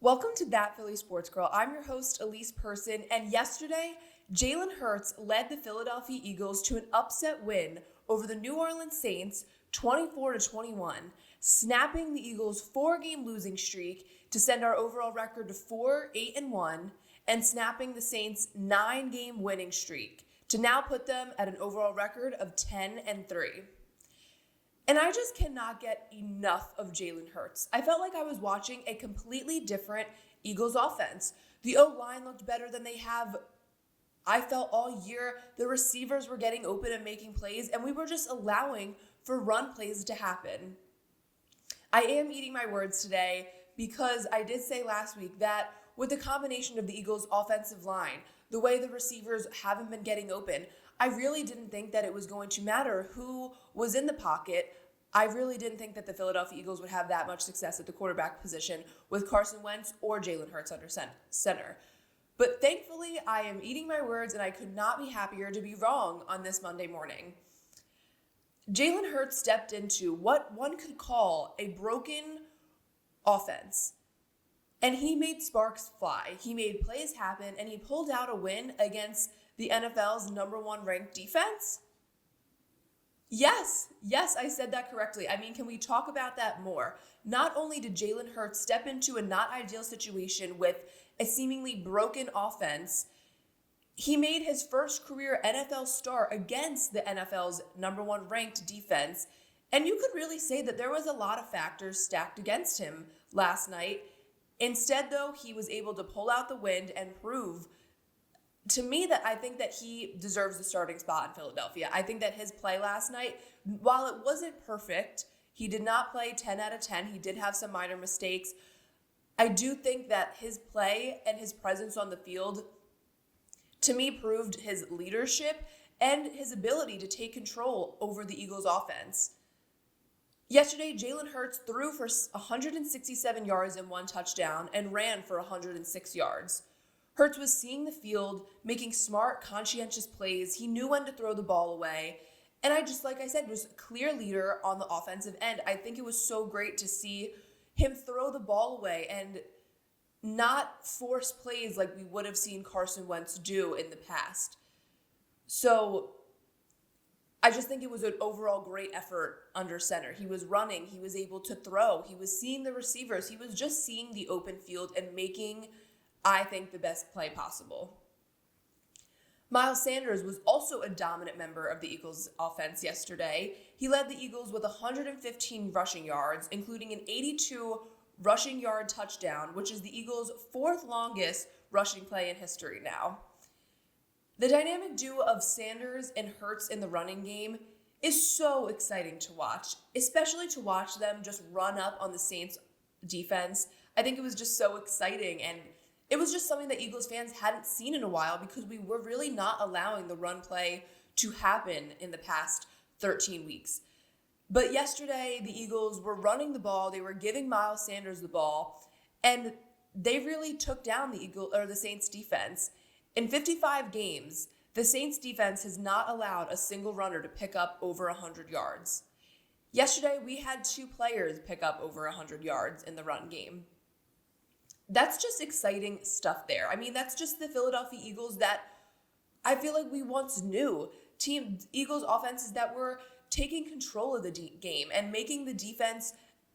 Welcome to That Philly Sports Girl. I'm your host, Elise Person, and yesterday, Jalen Hurts led the Philadelphia Eagles to an upset win over the New Orleans Saints 24-21, snapping the Eagles' four-game losing streak to send our overall record to 4-8-1, and snapping the Saints' nine-game winning streak to now put them at an overall record of 10-3. And I just cannot get enough of Jalen Hurts. I felt like I was watching a completely different Eagles offense. The O-line looked better than they have, I felt, all year. The receivers were getting open and making plays, and we were just allowing for run plays to happen. I am eating my words today because I did say last week that with the combination of the Eagles' offensive line, the way the receivers haven't been getting open, I really didn't think that it was going to matter who was in the pocket. I really didn't think that the Philadelphia Eagles would have that much success at the quarterback position with Carson Wentz or Jalen Hurts under center. But thankfully, I am eating my words, and I could not be happier to be wrong on this Monday morning. Jalen Hurts stepped into what one could call a broken offense, and he made sparks fly. He made plays happen, and he pulled out a win against the NFL's number one ranked defense. Yes, I said that correctly. I mean, can we talk about that more? Not only did Jalen Hurts step into a not ideal situation with a seemingly broken offense, he made his first career NFL start against the NFL's number one ranked defense. And you could really say that there was a lot of factors stacked against him last night. Instead, though, he was able to pull out the win and prove to me that I think that he deserves the starting spot in Philadelphia. I think that his play last night, while it wasn't perfect, he did not play 10 out of 10. He did have some minor mistakes. I do think that his play and his presence on the field, to me, proved his leadership and his ability to take control over the Eagles' offense. Yesterday, Jalen Hurts threw for 167 yards and one touchdown and ran for 106 yards. Hurts was seeing the field, making smart, conscientious plays. He knew when to throw the ball away. And like I said, was a clear leader on the offensive end. I think it was so great to see him throw the ball away and not force plays like we would have seen Carson Wentz do in the past. So I just think it was an overall great effort under center. He was running. He was able to throw. He was seeing the receivers. He was just seeing the open field and making, I think, the best play possible. Miles Sanders was also a dominant member of the Eagles offense yesterday. He led the Eagles with 115 rushing yards, including an 82 rushing yard touchdown, which is the Eagles' fourth longest rushing play in history now. The dynamic duo of Sanders and Hurts in the running game is so exciting to watch, especially to watch them just run up on the Saints defense. I think it was just so exciting, and it was just something that Eagles fans hadn't seen in a while because we were really not allowing the run play to happen in the past 13 weeks. But yesterday, the Eagles were running the ball. They were giving Miles Sanders the ball, and they really took down the Saints defense. In 55 games, the Saints defense has not allowed a single runner to pick up over 100 yards. Yesterday, we had two players pick up over 100 yards in the run game. That's just exciting stuff there. I mean, that's just the Philadelphia Eagles that I feel like we once knew. Eagles offenses that were taking control of the game and making the defense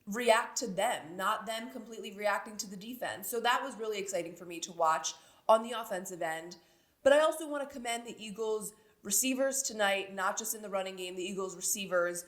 react to them, not them completely reacting to the defense. So that was really exciting for me to watch on the offensive end. But I also want to commend the Eagles receivers tonight, not just in the running game, the Eagles receivers.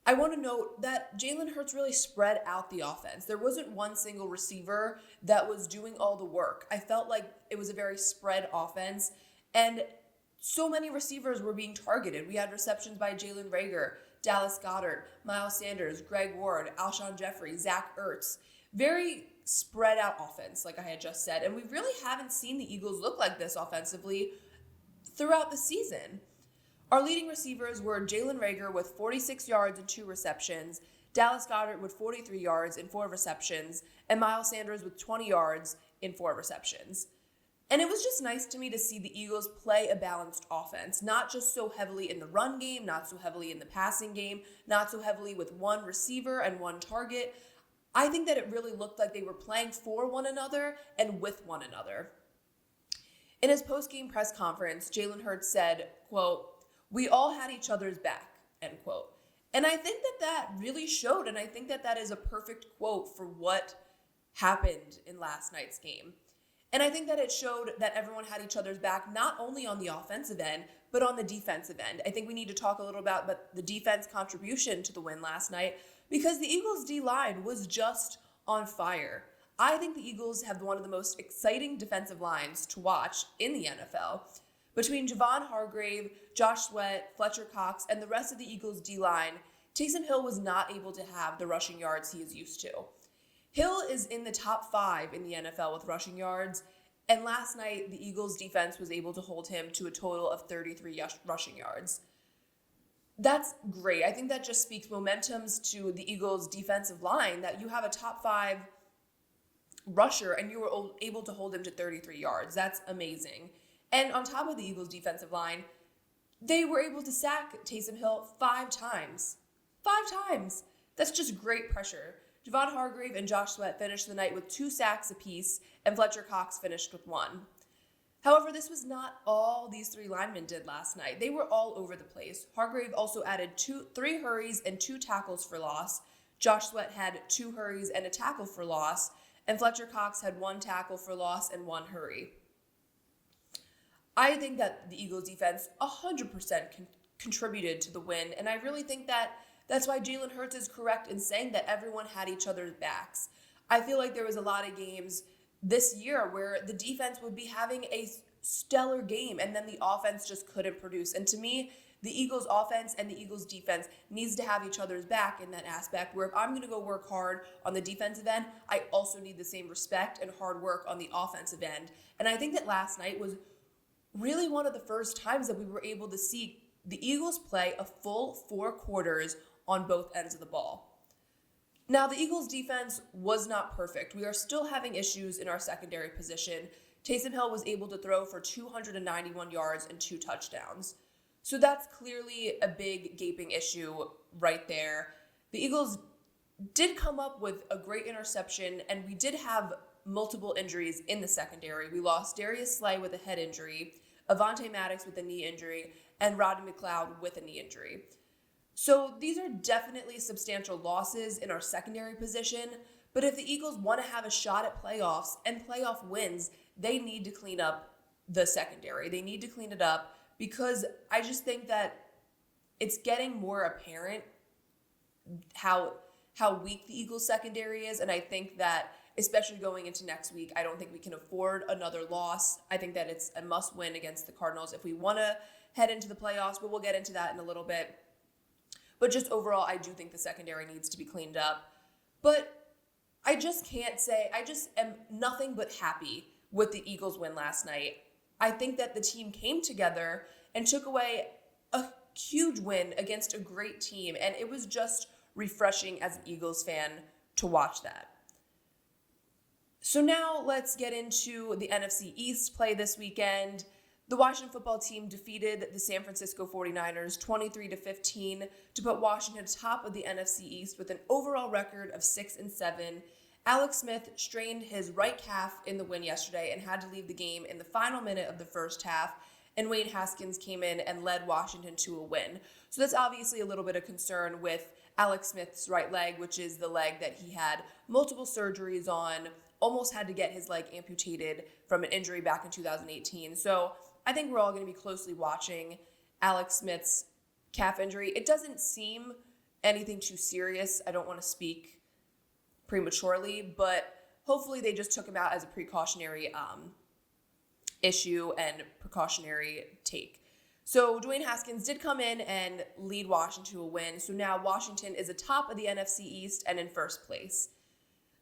I want to note that Jalen Hurts really spread out the offense. There wasn't one single receiver that was doing all the work. I felt like it was a very spread offense, and so many receivers were being targeted. We had receptions by Jalen Reagor, Dallas Goedert, Miles Sanders, Greg Ward, Alshon Jeffrey, Zach Ertz. Very spread out offense, like I had just said. And we really haven't seen the Eagles look like this offensively throughout the season. Our leading receivers were Jalen Reagor with 46 yards and 2 receptions, Dallas Goedert with 43 yards and 4 receptions, and Miles Sanders with 20 yards in 4 receptions. And it was just nice to me to see the Eagles play a balanced offense, not just so heavily in the run game, not so heavily in the passing game, not so heavily with one receiver and one target. I think that it really looked like they were playing for one another and with one another. In his post-game press conference, Jalen Hurts said, quote, "We all had each other's back," end quote. And I think that that really showed, and I think that that is a perfect quote for what happened in last night's game. And I think that it showed that everyone had each other's back, not only on the offensive end, but on the defensive end. I think we need to talk a little about the defense contribution to the win last night, because the Eagles' D-line was just on fire. I think the Eagles have one of the most exciting defensive lines to watch in the NFL. Between Javon Hargrave, Josh Sweat, Fletcher Cox, and the rest of the Eagles' D-line, Taysom Hill was not able to have the rushing yards he is used to. Hill is in the top 5 in the NFL with rushing yards, and last night the Eagles' defense was able to hold him to a total of 33 rushing yards. That's great. I think that just speaks momentums to the Eagles' defensive line, that you have a top 5 rusher and you were able to hold him to 33 yards. That's amazing. And on top of the Eagles' defensive line, they were able to sack Taysom Hill 5 times. 5 times. That's just great pressure. Javon Hargrave and Josh Sweat finished the night with 2 sacks apiece, and Fletcher Cox finished with 1. However, this was not all these 3 linemen did last night. They were all over the place. Hargrave also added 3 hurries and 2 tackles for loss. Josh Sweat had 2 hurries and a tackle for loss, and Fletcher Cox had 1 tackle for loss and 1 hurry. I think that the Eagles defense 100% contributed to the win, and I really think that that's why Jalen Hurts is correct in saying that everyone had each other's backs. I feel like there was a lot of games this year where the defense would be having a stellar game and then the offense just couldn't produce. And to me, the Eagles offense and the Eagles defense needs to have each other's back in that aspect, where if I'm going to go work hard on the defensive end, I also need the same respect and hard work on the offensive end. And I think that last night was really one of the first times that we were able to see the Eagles play a full 4 quarters on both ends of the ball. Now, the Eagles defense was not perfect. We are still having issues in our secondary position. Taysom Hill was able to throw for 291 yards and 2 touchdowns. So that's clearly a big gaping issue right there. The Eagles did come up with a great interception, and we did have multiple injuries in the secondary. We lost Darius Slay with a head injury, Avonte Maddox with a knee injury, and Rodney McLeod with a knee injury. So these are definitely substantial losses in our secondary position, but if the Eagles want to have a shot at playoffs and playoff wins, they need to clean up the secondary. They need to clean it up, because I just think that it's getting more apparent how weak the Eagles secondary is, and I think that especially going into next week, I don't think we can afford another loss. I think that it's a must-win against the Cardinals if we want to head into the playoffs, but we'll get into that in a little bit. But just overall, I do think the secondary needs to be cleaned up. But I just am nothing but happy with the Eagles win last night. I think that the team came together and took away a huge win against a great team, and it was just refreshing as an Eagles fan to watch that. So now let's get into the NFC East play this weekend. The Washington football team defeated the San Francisco 49ers 23-15 to put Washington atop of the NFC East with an overall record of 6-7. Alex Smith strained his right calf in the win yesterday and had to leave the game in the final minute of the first half, and Wayne Haskins came in and led Washington to a win. So that's obviously a little bit of concern with Alex Smith's right leg, which is the leg that he had multiple surgeries on, almost had to get his leg amputated from an injury back in 2018. So I think we're all going to be closely watching Alex Smith's calf injury. It doesn't seem anything too serious. I don't want to speak prematurely, but hopefully they just took him out as a precautionary issue and precautionary take. So Dwayne Haskins did come in and lead Washington to a win. So now Washington is atop of the NFC East and in first place.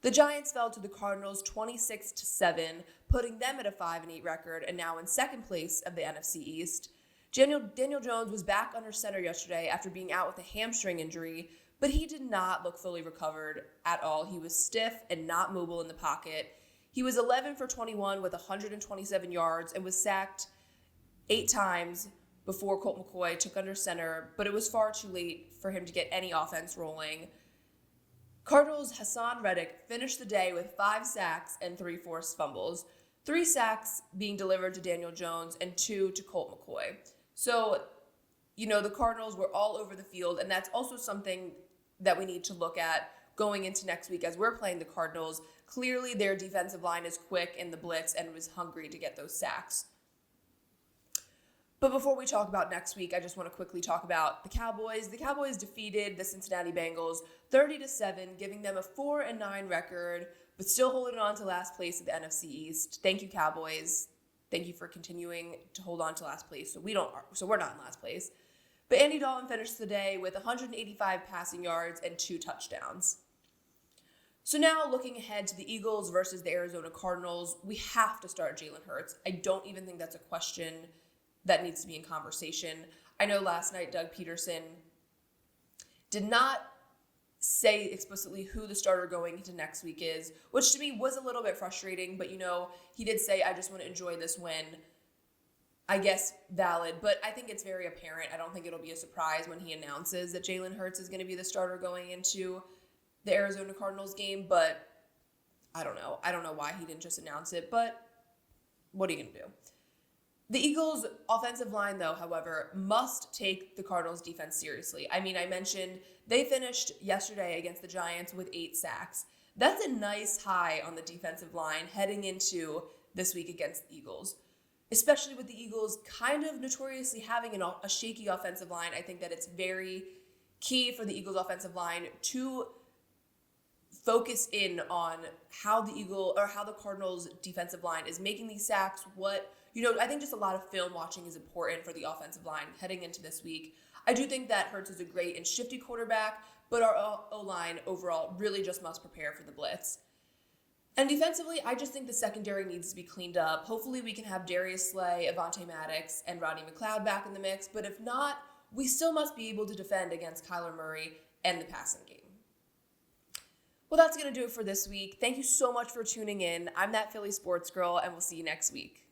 The Giants fell to the Cardinals 26-7, putting them at a 5-8 record and now in second place of the NFC East. Daniel Jones was back under center yesterday after being out with a hamstring injury, but he did not look fully recovered at all. He was stiff and not mobile in the pocket. He was 11 for 21 with 127 yards and was sacked 8 times before Colt McCoy took under center, but it was far too late for him to get any offense rolling. Cardinals' Hassan Reddick finished the day with 5 sacks and 3 forced fumbles, 3 sacks being delivered to Daniel Jones and 2 to Colt McCoy. So, the Cardinals were all over the field, and that's also something that we need to look at going into next week as we're playing the Cardinals. Clearly, their defensive line is quick in the blitz and was hungry to get those sacks. But before we talk about next week, I just want to quickly talk about the Cowboys. The Cowboys defeated the Cincinnati Bengals 30-7, giving them a 4-9 record, but still holding on to last place at the NFC East. Thank you, Cowboys. Thank you for continuing to hold on to last place. So we're not in last place. But Andy Dalton finished the day with 185 passing yards and 2 touchdowns. So now looking ahead to the Eagles versus the Arizona Cardinals, we have to start Jalen Hurts. I don't even think that's a question that needs to be in conversation. I know last night Doug Peterson did not say explicitly who the starter going into next week is, which to me was a little bit frustrating, but he did say, I just want to enjoy this win. I guess valid, but I think it's very apparent. I don't think it'll be a surprise when he announces that Jalen Hurts is going to be the starter going into the Arizona Cardinals game, but I don't know. I don't know why he didn't just announce it, but what are you going to do? The Eagles' offensive line, though, however, must take the Cardinals' defense seriously. I mentioned they finished yesterday against the Giants with 8 sacks. That's a nice high on the defensive line heading into this week against the Eagles. Especially with the Eagles kind of notoriously having a shaky offensive line. I think that it's very key for the Eagles' offensive line to focus in on how the Cardinals' defensive line is making these sacks. I think just a lot of film watching is important for the offensive line heading into this week. I do think that Hurts is a great and shifty quarterback, but our O-line overall really just must prepare for the blitz. And defensively, I just think the secondary needs to be cleaned up. Hopefully we can have Darius Slay, Avonte Maddox, and Rodney McLeod back in the mix, but if not, we still must be able to defend against Kyler Murray and the passing game. Well, that's going to do it for this week. Thank you so much for tuning in. I'm That Philly Sports Girl, and we'll see you next week.